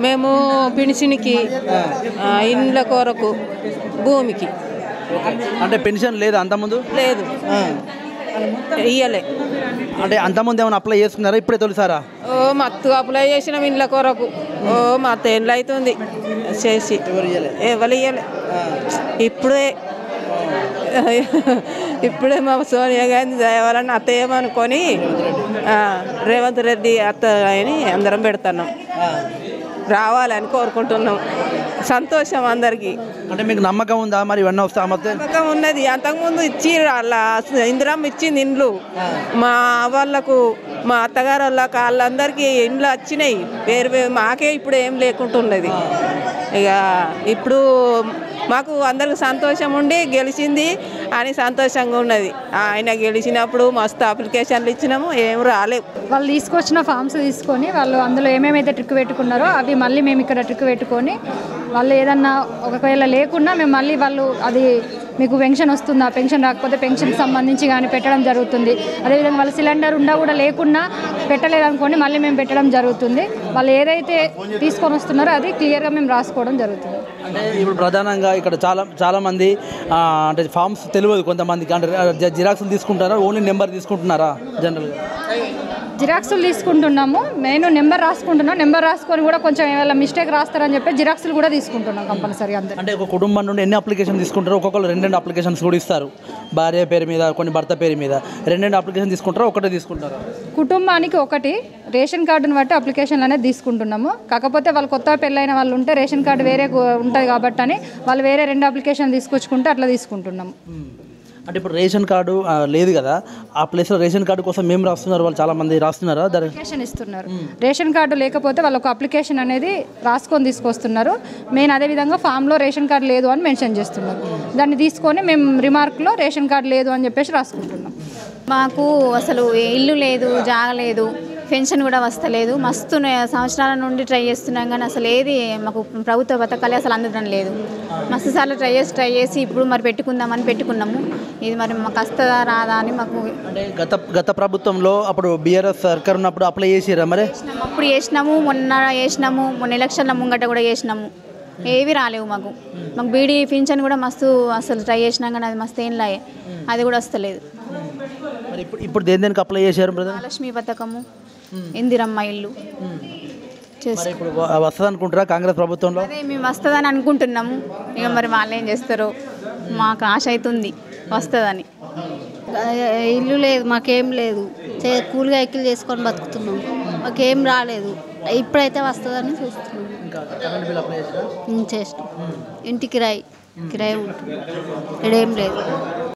మేము పెన్షన్కి ఇండ్ల కొరకు భూమికి అంటే పెన్షన్ లేదు అంతకుముందు లేదు ఇయ్యలే. అంటే అంతకుముందు ఏమైనా అప్లై చేసుకున్నారా ఇప్పుడే తొలిసారా? మత్తు అప్లై చేసినాం ఇండ్ల కొరకు. మా తేళ్ళు అవుతుంది చేసి ఎవరు ఇయ్యలే. ఇప్పుడే మా సోనియా గాంధీ దయవలన అత్తయ్యమనుకొని రేవంత్ రెడ్డి అత్త అని అందరం పెడుతున్నాం. రావాలని కోరుకుంటున్నాం. సంతోషం అందరికీ. అంటే మీకు నమ్మకం ఉందా మరి ఇవన్నీ వస్తా? నమ్మకం ఉన్నది. అంతకుముందు ఇచ్చి అలా ఇందిరమ్మ ఇచ్చింది ఇండ్లు మా వాళ్ళకు, మా అత్తగారు వాళ్ళకి, వాళ్ళందరికీ ఇండ్లు వచ్చినాయి వేరు. మాకే ఇప్పుడు ఏం లేకుంటున్నది. ఇక ఇప్పుడు మాకు అందరికి సంతోషం ఉండి గెలిచింది అని సంతోషంగా ఉన్నది. ఆయన గెలిచినప్పుడు మస్తు అప్లికేషన్లు ఇచ్చినాము, ఏం రాలేవు. వాళ్ళు తీసుకొచ్చిన ఫామ్స్ తీసుకొని వాళ్ళు అందులో ఏమేమైతే ట్రిక్ పెట్టుకున్నారో అవి మళ్ళీ మేము ఇక్కడ ట్రిక్ పెట్టుకొని వాళ్ళు ఏదన్నా ఒకవేళ లేకున్నా మేము మళ్ళీ వాళ్ళు అది మీకు పెన్షన్ వస్తుందా, పెన్షన్ రాకపోతే పెన్షన్కి సంబంధించి కానీ పెట్టడం జరుగుతుంది. అదేవిధంగా వాళ్ళ సిలిండర్ ఉండా కూడా లేకున్నా పెట్టలేదనుకోండి మళ్ళీ మేము పెట్టడం జరుగుతుంది. వాళ్ళు ఏదైతే తీసుకొని వస్తున్నారో అది క్లియర్గా మేము రాసుకోవడం జరుగుతుంది. అంటే ఇప్పుడు ప్రధానంగా ఇక్కడ చాలామంది అంటే ఫామ్స్ తెలియదు కొంతమందికి. అంటే జిరాక్స్లు తీసుకుంటారా, ఓన్లీ నెంబర్ తీసుకుంటున్నారా? జనరల్గా జిరాక్సులు తీసుకుంటున్నాము. నేను నెంబర్ రాసుకుంటున్నాను. నెంబర్ రాసుకొని కూడా కొంచెం ఏమైనా మిస్టేక్ రాస్తారని చెప్పి జిరాక్సులు కూడా తీసుకుంటున్నాం కంపల్సరీ. అందరూ అంటే ఒక కుటుంబం నుండి ఎన్ని అప్లికేషన్ తీసుకుంటారు? ఒక్కొక్కరు రెండు అప్లికేషన్స్ కూడా ఇస్తారు. భార్య పేరు మీద, కొన్ని భర్త పేరు మీద. రెండు అప్లికేషన్ తీసుకుంటారా, ఒకటే తీసుకుంటారా? కుటుంబానికి ఒకటి. రేషన్ కార్డుని బట్టి అప్లికేషన్లు అనేది తీసుకుంటున్నాము. కాకపోతే వాళ్ళు కొత్తగా పెళ్ళైన వాళ్ళు ఉంటే రేషన్ కార్డు వేరే ఉంటుంది కాబట్టి అని వాళ్ళు వేరే 2 అప్లికేషన్లు తీసుకొచ్చుకుంటే అట్లా తీసుకుంటున్నాము. అంటే ఇప్పుడు రేషన్ కార్డు లేదు కదా, ఆ ప్లేస్లో రేషన్ కార్డు కోసం మేము రాస్తున్నారు, వాళ్ళు చాలామంది రాస్తున్నారా? అప్లికేషన్ ఇస్తున్నారు. రేషన్ కార్డు లేకపోతే వాళ్ళు ఒక అప్లికేషన్ అనేది రాసుకొని తీసుకొస్తున్నారు. మెయిన్ అదేవిధంగా ఫామ్లో రేషన్ కార్డు లేదు అని మెన్షన్ చేస్తున్నారు. దాన్ని తీసుకొని మేము రిమార్క్లో రేషన్ కార్డు లేదు అని చెప్పేసి రాసుకుంటున్నాం. మాకు అసలు ఇల్లు లేదు, జాగ లేదు, పెన్షన్ కూడా వస్తలేదు. మస్తు సంవత్సరాల నుండి ట్రై చేస్తున్నాం కానీ అసలు ఏది మాకు ప్రభుత్వ పథకాలే అసలు అందడం లేదు. మస్తు సార్లు ట్రై చేసి ఇప్పుడు మరి పెట్టుకుందామని పెట్టుకున్నాము. ఇది మరి మాకు వస్తుందా రాదా అని మాకు. అంటే గత ప్రభుత్వంలో అప్పుడు బీఆర్ఎస్ సర్కార్ ఉన్నప్పుడు అప్లై చేసిరా? మరి అప్పుడు చేసినాము, మొన్న ఎలక్షన్ల ముంగట కూడా చేసినాము. ఏవి రాలేవు మాకు. బీడీ పింఛన్ కూడా మస్తు అసలు ట్రై చేసినాం కానీ అది మస్తు ఏం లాయే, అది కూడా వస్తలేదు. మరి ఇప్పుడు దేనికి అప్లై చేశారు? లక్ష్మీ పథకము, ఇందిరమ్మ ఇల్లు ఇప్పుడు వస్తుంది అనుకుంటారా కాంగ్రెస్ ప్రభుత్వంలో? అదే మేము వస్తుందని అనుకుంటున్నాము. ఇక మరి వాళ్ళు ఏం చేస్తారో మాకు ఆశ అవుతుంది వస్తుందని. ఇల్లు లేదు, మాకేం లేదు. కూలిగా ఎక్కిలు చేసుకొని బతుకుతున్నాం. మాకేం రాలేదు. ఇప్పుడైతే వస్తుందని చూస్తున్నాం. చేసినాం. ఇంటికి కిరాయి ఉంటుంది. ఇక్కడేం లేదు.